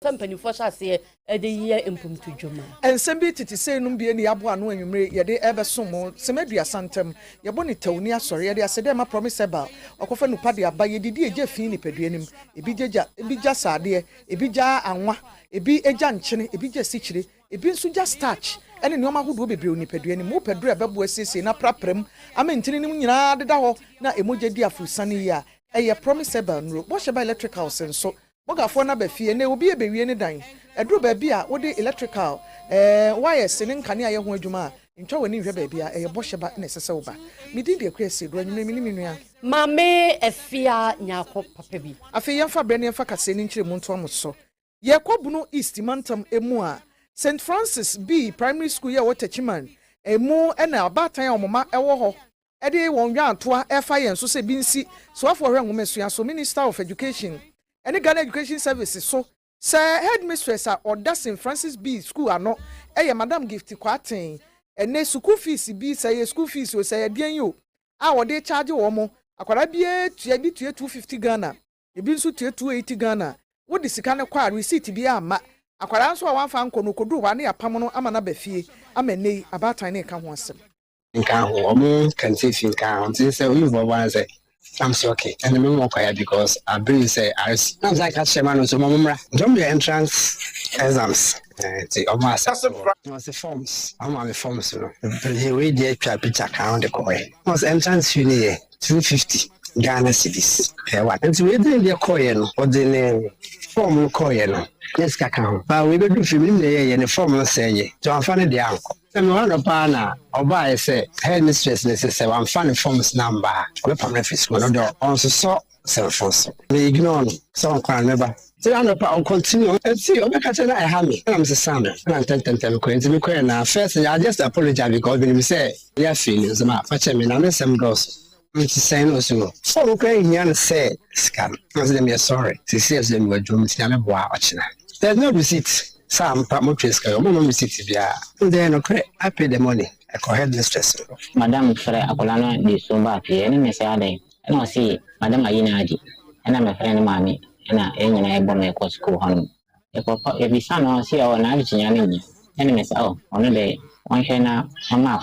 Company for Shassi, the year impum to Juma. And Sembi to say no be any abu and when you may ye ever sumo, Semedia Santam, Yaboni Tonia, sorry, I said them a promise about, or Coffin Padia by ye did Jeffini Pedrianim, Ebija Sadia, Ebija and wa, Ebi Ejan Ebija Sichri, Ebin so just touch, and in Yoma would be bruni Pedrianim, mo Pedra Babues in a praprem, I maintain him na the daho, na emoja dia fu sunny ya, a promise about wash by electrical sense so. Moga for na be fie na obi e be wie ne dan edro ba bia wo de electrical wires ne nkane aye ho adwuma ntwa woni hwe ba bia e bo hyeba na sese wo ba medi de kwesi do anwene mini nua mame efia nyako papa bi afi yemfa bre ne yemfa kase ne nkire mu nto amoso ye kwabunu east mantam emu a St Francis B primary school ye wotachiman emu na abatan omoma ewo ho e de won nwa antoa e fa yen so se bi nsi so afo hwe nwomesua so Minister of Education any Ghana Education Services so headmistress or St Francis B school ano Madam Gift Kwaten and school fees be say school fees o say den yo wo dey charge wo mo akwara bie tua bi tua 250 Ghana e bi nso tua 280 Ghana wo de sika ne kwa receipt bi ama akwara nso a wanfa nko no kodu wa ne yapam no ama na ba fie ama nei abatan ne ka ho asem nka ho omo kan say fi nka ho say we go wan say I'm so okay. And the member quiet because I bring say I was like a shaman so mamra. Don't be entrance exams. See almost was the forms. I'm on the forms. The way they picture count the coin. Was entrance fee 250 Ghana cedis. What? And so we did the coin or the form coin. Yes, account. But we go do film the form say to find the uncle. I'm one of Pana, or by say, headmistress necessary, I'm finding forms number. We permanent school, no, also saw self force. We ignore some can never. So I'll continue and see. I have me. I'm the son. I'm 10 going to be queer now. First, I just apologize because when you say, yeah, feelings, I'm fetching me. I'm some girls. It's the same also. So, okay, young say, scam. I was them, sorry. She says them were doomed to watching. There's no receipt. Some Pamotriska, Mama Mississippi. Then, okay, I pay the money. I call head mistress. Madame Frere Apolano di Sumba, and Messiade, and I see Madame Ayinaji, and I'm a friend, Mammy, and I ain't a bonnet school home. If we son or see our Navigian, and Miss O, on a day, one shana, one map,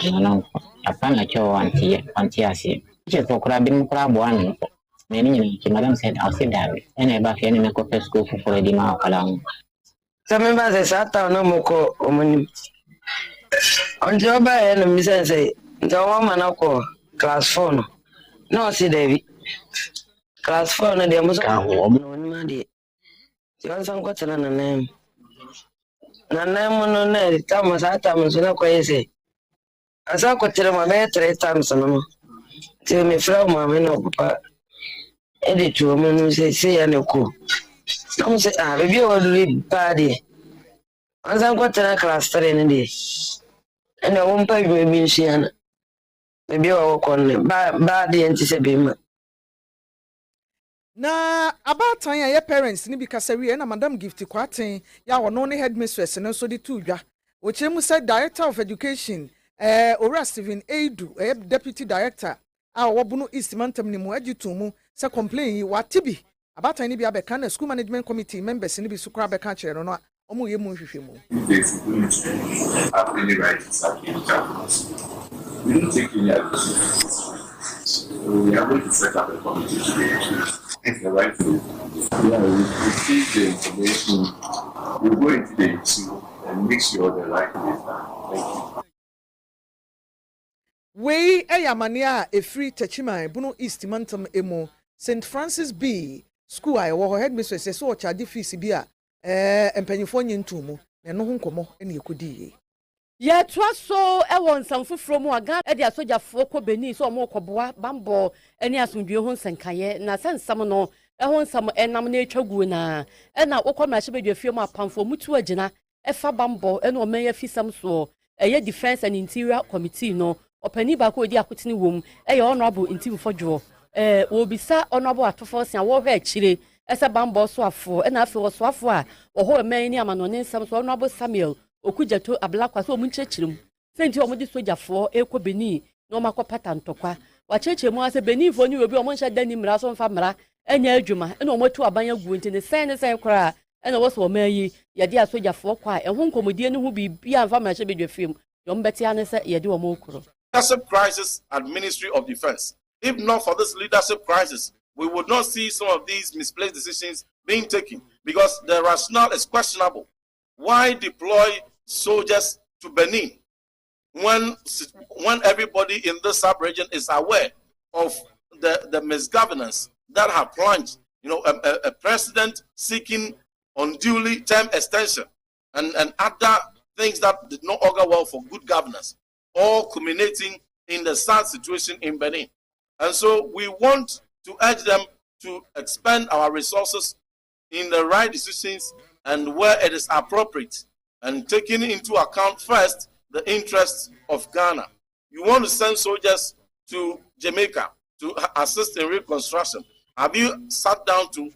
a fan like your auntie, just for crabbing crab one. Many, Madame said, I'll sit down, and I back in a coffee school for a dimmer along. Some members sat down no more on job and Miss say, the woman class 4. No, see David. Class 4 and the most money. You want some question on a name. Name on the Thomas Adams, no crazy. As I could tell my bed 3 times no till me from my papa. Edit to a woman who say, and cool. Some say, if you will read party. As I'm got a class 3 in a day. And I won't pay me, Shiana. Maybe I walk on bad the anticipate. Na about time your parents ni bikasari na Madam Gift Kwaten ya wono ne headmistress no so di tuwa which mu said Director of Education Ora Stephen Edu Deputy Director wobuno East Mantam ni mu agitu mu se complain watibi about time ni bia be kan school management committee members ni bi sukura be kan kire no no omo ye mu hwehwe mu we don't take any action. We are going to set up a committee today. If the right thing, we receive the information, we go into the issue and make sure the right thing is done. Thank you. We ayamania a free Techima Buno East Mantam Emo St Francis B school I wo headmistress so charge fees bia empanyfo nyintumu na no ho nkomo ene ekodi ye twa so e won samfo from aga e dia sojafo ko beni so mo koboa bambo ene asundwe ho nsenkaye na sensam no e ho nsam enam na etwagu na e na wokoma hye bedwe fie mu apamfo mutu agina e fa bambo ene o menya fisam so e ye defense and interior committee no opani ba ko di akotene wom e ye honorable intim fodwo obisa honorable atofo sia wo hwe akire ese bambo so afo e na afi wo so afo a wo ho men ni amanone nsam so honorable Samuel okujato ablakwa so omunchechirim senti omudi sojafo ekwo beni no makopata ntokwa wacheche mu ase beni fo ni obi omunhya dani mra so mfa mra enya adwuma ena omotu abanya gu ntine sen kora ɛna wɔ sɛ ɔma yi yɛde asogyafoɔ kɔ a ɛho nkɔmmɔdie no ho biribia mfa mmarahyɛbadwafie mu deɛ ɔmbɛte ne sɛ yɛde ɔma okuro. Leadership crisis at Ministry of Defense. If not for this leadership crisis, we would not see some of these misplaced decisions being taken because the rationale is questionable. Why deploy soldiers to Benin when everybody in the sub-region is aware of the misgovernance that have plunged, a president seeking unduly term extension and other things that did not augur well for good governance, all culminating in the sad situation in Benin. And so we want to urge them to expend our resources in the right decisions and where it is appropriate, and taking into account first the interests of Ghana. You want to send soldiers to Jamaica to assist in reconstruction. Have you sat down to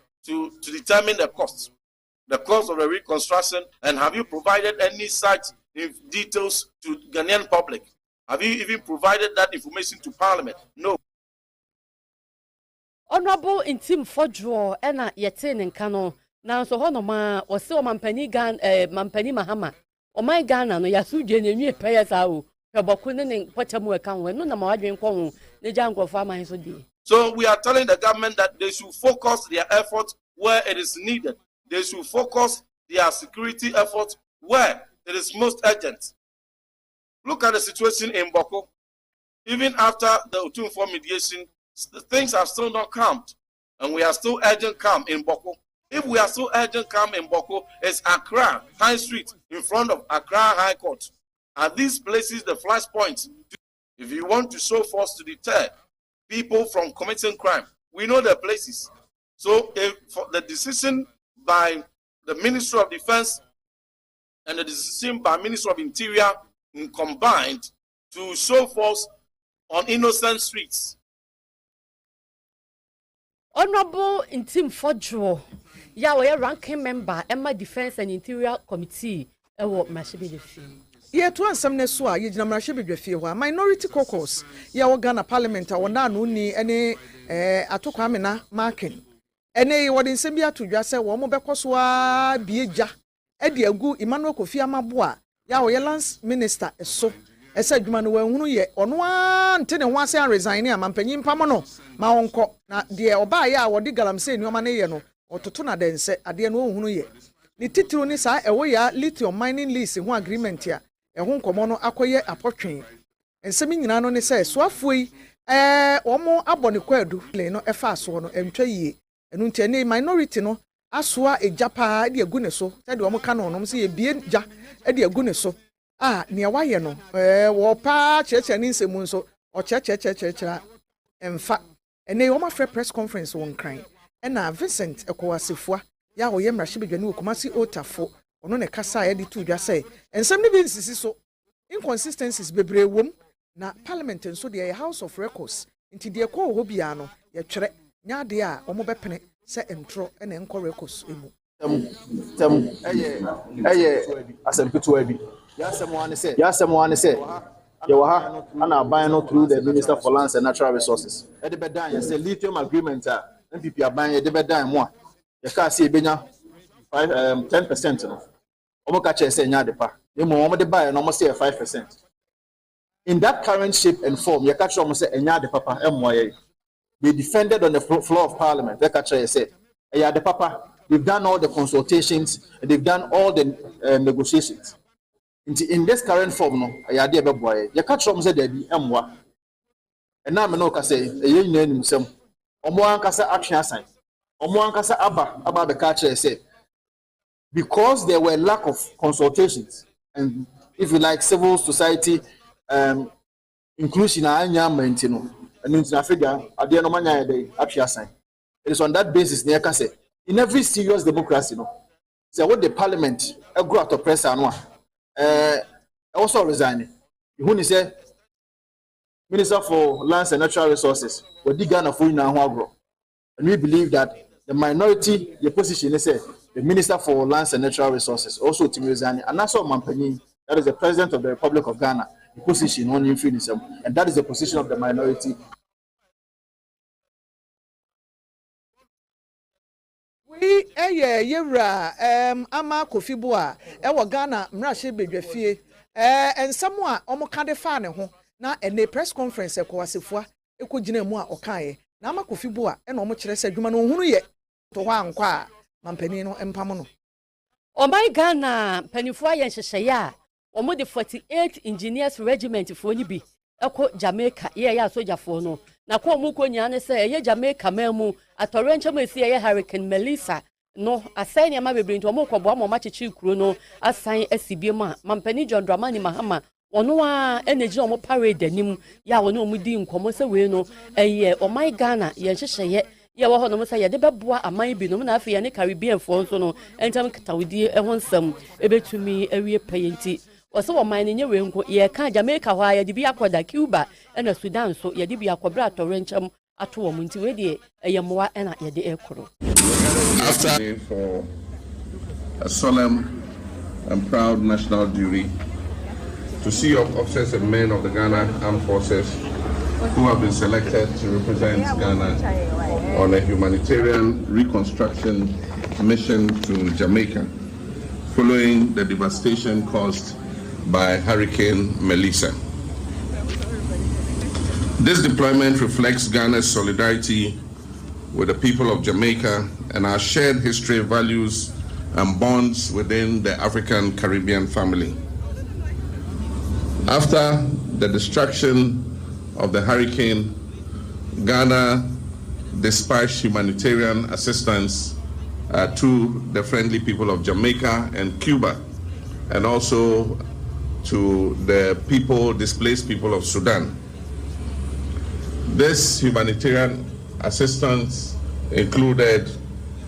determine the cost of the reconstruction, and have you provided any such details to Ghanaian public? Have you even provided that information to Parliament? No. Honorable Intim Fodro ena yete ne nka no na so hono ma wo se o mampani mampani Mahama o my Ghana no yasu dwe ne nwie peye sa o peboko ne potamu eka ho no na ma wadwen ko ho ne jankofo aman so di. So we are telling the government that they should focus their efforts where it is needed. They should focus their security efforts where it is most urgent. Look at the situation in Boko. Even after the Otunfo mediation, things are still not calmed, and we are still urgent calm in Boko. If we are still urgent calm in Boko, it's Accra High Street in front of Accra High Court. Are these places the flashpoints? If you want to show force to deter people from committing crime, we know the places. So if for the decision by the Ministry of Defense and the decision by Ministry of Interior combined to show force on innocent streets. Honorable Intim Fodro, ya we ranking member Emma Defense and Interior Committee ewo Mashibidefie. Ye to ansam ne so a ye gina Mashibidefie ho minority caucus ya wo Ghana Parliament a wona no ni ene atokwa amena marking. Ene wodi nsem bi atodwa se wo mo bekoso a bieja e de agu Emmanuel Kofi Amabo a ya wo ye lance minister eso ese adwuma no wanhunu ye ono ante ne ho ase an resign a mampanyin pam no ma wonko na de oba ye a wodi galamse nuoma ne ye no ototo na dense ade no ohunu ye ni titiro ni sa ewo ya lithium mining lease ho agreement a ho nkomo no akoye apotwen ensemi nyina no ne se so afuoi omo abone kwadu le no efa aso no entwa yie enu ntia ne minority no asoa ejapa de agu ne so se de omo ka no no se ye bie ja de agu ne so ne waye no wo pa cheche ni nsemu nso o cheche emfa ene wo ma free press conference won kran ena Vincent Ekowasefua ya wo ye mrahye wo Kumasi Otafo ono ne kasa ya de tu dwa say ensem ne bi nsisi so inconsistencies bebre wom na parliament nso de House of Records nti de ko ho bia no ye twere nya de a wo mo bepene se entro ena enko records emu eye asempito abi ya semwane se ye wa ha ana ban no through the Minister for Lands and Natural Resources e de bedan ye say lithium agreement a MPP aban ye de bedan mo a ye ka se ebenya 10% no omo ka che se nya de pa ye mo omo de buy no omo say 5%. In that current shape and form ye ka che omo say enya de papa emmo ye they defended on the floor of Parliament. They ka che say eya de papa. We've done all the consultations and they've done all the negotiations. In this current form, no, I idea about boy. You catch from the baby, and now I know can say a young name some. Omoan kasa action assign. Omoan kasa about the catcher say because there were lack of consultations and if you like civil society inclusion and in Africa at the end of my action assign. It is on that basis near can say. In every serious democracy, no. So what the parliament grow out of press and also resigning. You say Minister for Lands and Natural Resources, what the Ghana for now grow. And we believe that the minority, the position is the Minister for Lands and Natural Resources, also to resign, and that's all Mampani, that is the President of the Republic of Ghana, the position on influence, and that is the position of the minority. we yewra ama kofibu a ewo Ghana mrahye bedwafie ensamo a omoka de fa ne ho na ene press conference ekwasefua ekogina mu a okaye na ama kofibu a ena omo kire se adwuma no hunu ye to ho ankwa a mampani no empam no o my Ghana panifua ye hyehyeye a omo de 48 engineers regiment fo ni bi eko Jamaica ye ya sojafo no na kwa mu konya ne se ye Jamaica mamu atorenche ma si ye Hurricane Melissa no asan ya ma bebre nto mo kwobo ma machichi kuro no asan asibiem a mampani John Dramani Mahama ono a energy omo parade anim ya wono omu di nkomo se we no eye o my Ghana ye hyehyeye ye wo ho no se ye de beboa aman bi no na afi ye ne Caribbean fo nso no entam katawudi ho nsam ebetumi awie payenti oso wo man nye we nko ye ka Jamaica ho ya de bi akoda Cuba na Sudan so ye de bi akobra torencham ato wo munti we de eyemoa na ye de ekoro. After for a solemn and proud national duty to see officers and men of the Ghana Armed Forces who have been selected to represent Ghana on a humanitarian reconstruction mission to Jamaica following the devastation caused by Hurricane Melissa. This deployment reflects Ghana's solidarity with the people of Jamaica and our shared history, values, and bonds within the African Caribbean family. After the destruction of the hurricane, Ghana dispatched humanitarian assistance to the friendly people of Jamaica and Cuba, and also to the displaced people of Sudan. This humanitarian assistance included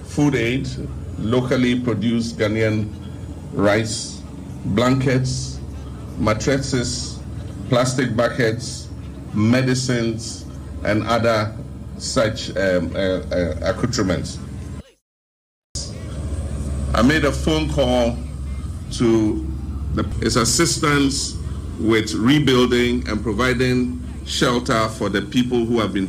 food aid, locally produced Ghanaian rice, blankets, mattresses, plastic buckets, medicines, and other such accoutrements. I made a phone call to its assistance with rebuilding and providing shelter for the people who have been